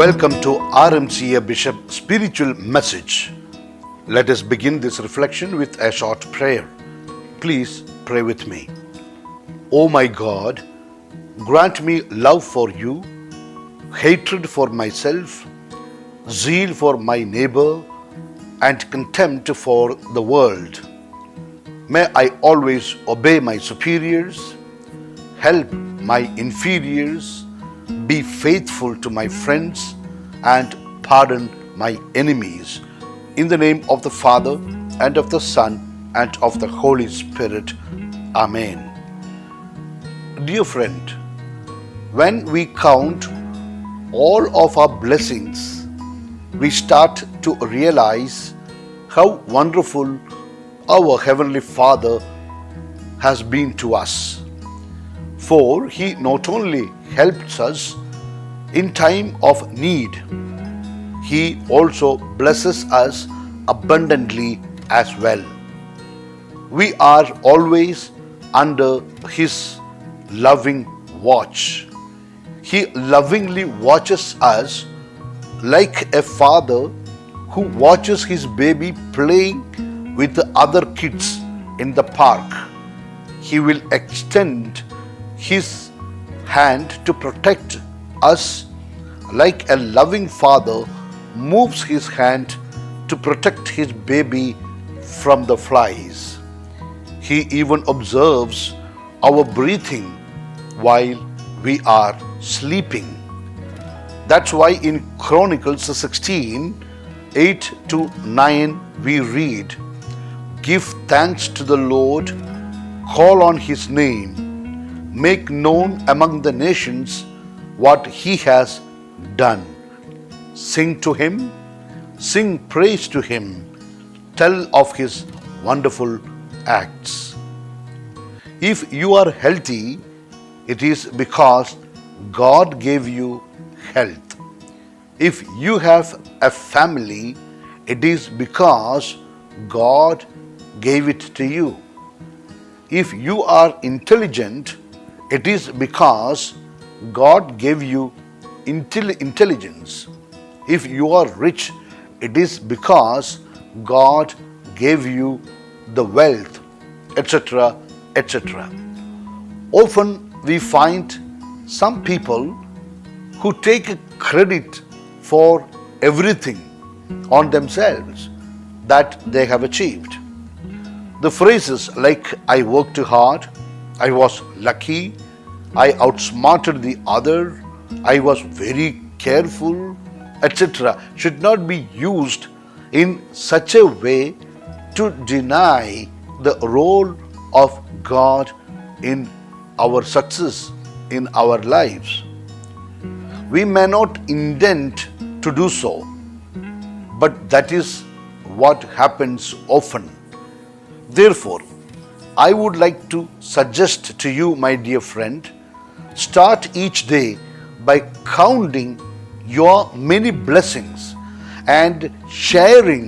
Welcome to RMCA Bishop Spiritual Message. Let us begin this reflection with a short prayer. Please pray with me. O my God, grant me love for you, hatred for myself, zeal for my neighbor, and contempt for the world. May I always obey my superiors, help my inferiors, be faithful to my friends, and pardon my enemies. In the name of the Father, and of the Son, and of the Holy Spirit. Amen. Dear friend, when we count all of our blessings, we start to realize how wonderful our Heavenly Father has been to us. For He not only helps us in time of need, He also blesses us abundantly as well. We are always under His loving watch. He lovingly watches us like a father who watches his baby playing with the other kids in the park. He will extend His hand to protect us like a loving father moves his hand to protect his baby from the flies. He even observes our breathing while we are sleeping. That's why in Chronicles 16, 8-9 we read, "Give thanks to the Lord, call on His name, make known among the nations what He has done. Sing to Him, sing praise to Him, tell of His wonderful acts." If you are healthy, it is because God gave you health. If you have a family, it is because God gave it to you. If you are intelligent, it is because God gave you intelligence. If you are rich, it is because God gave you the wealth, etc., etc. Often we find some people who take credit for everything on themselves that they have achieved. The phrases like "I worked hard," "I was lucky," "I outsmarted the other," "I was very careful," etc. should not be used in such a way to deny the role of God in our success in our lives. We may not intend to do so, but that is what happens often. Therefore, I would like to suggest to you, my dear friend, start each day by counting your many blessings and sharing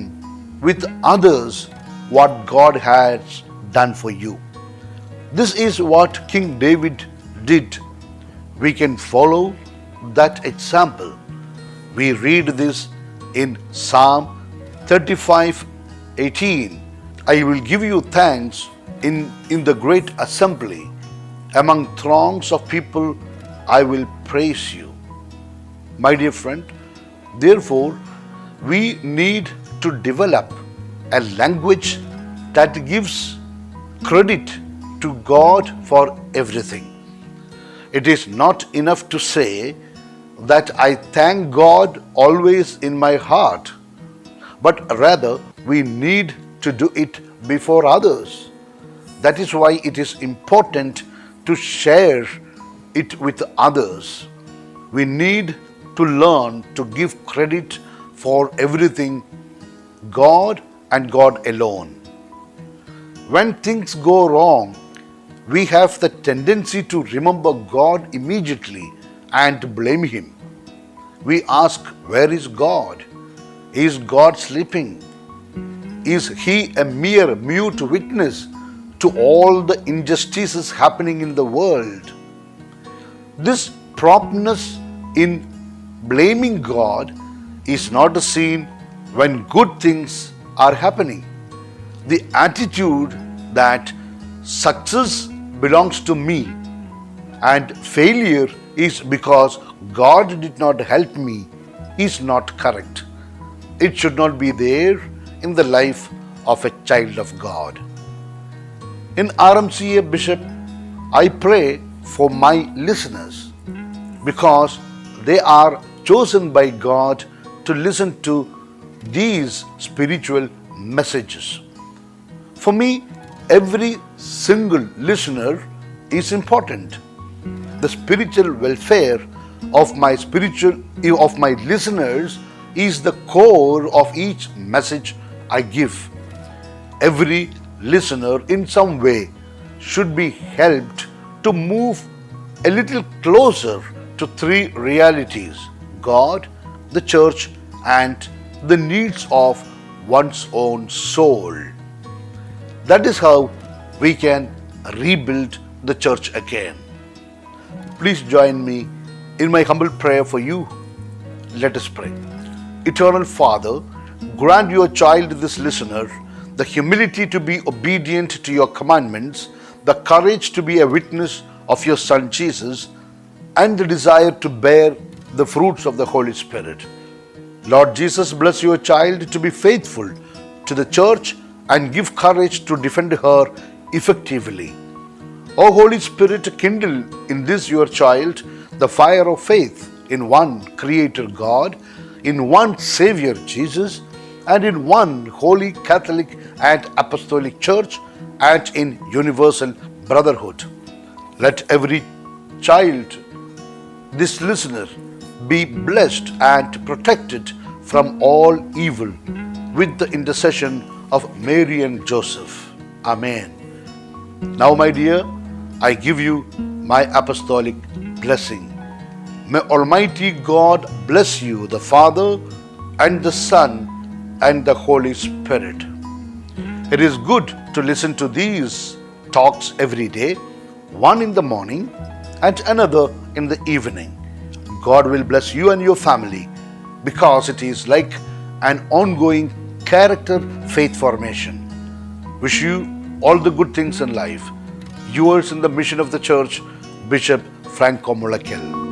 with others what God has done for you. This is what King David did. We can follow that example. We read this in Psalm 35:18. "I will give you thanks in the great assembly. Among throngs of people, I will praise you." My dear friend, therefore, we need to develop a language that gives credit to God for everything. It is not enough to say that I thank God always in my heart, but rather we need to do it before others. That is why it is important to share it with others. We need to learn to give credit for everything God and God alone. When things go wrong, we have the tendency to remember God immediately and blame Him. We ask, where is God? Is God sleeping? Is He a mere mute witness to all the injustices happening in the world? This promptness in blaming God is not a scene when good things are happening. The attitude that success belongs to me and failure is because God did not help me is not correct. It should not be there in the life of a child of God. In RMCA Bishop, I pray for my listeners because they are chosen by God to listen to these spiritual messages. For me, every single listener is important. The spiritual welfare of my listeners is the core of each message I give. Every listener in some way should be helped to move a little closer to three realities: God, the church, and the needs of one's own soul. That is how we can rebuild the church again. Please join me in my humble prayer for you. Let us pray. Eternal Father, grant your child, this listener, the humility to be obedient to your commandments, the courage to be a witness of your Son Jesus, and the desire to bear the fruits of the Holy Spirit. Lord Jesus, bless your child to be faithful to the church and give courage to defend her effectively. O Holy Spirit, kindle in this your child the fire of faith in one Creator God, in one Savior Jesus, and in one Holy Catholic and Apostolic Church, and in universal brotherhood. Let every child, this listener, be blessed and protected from all evil with the intercession of Mary and Joseph. Amen. Now, my dear, I give you my apostolic blessing. May Almighty God bless you, the Father and the Son and the Holy Spirit. It is good to listen to these talks every day, one in the morning and another in the evening. God will bless you and your family because it is like an ongoing character faith formation. Wish you all the good things in life. Yours in the mission of the church, Bishop Franco Mullakel.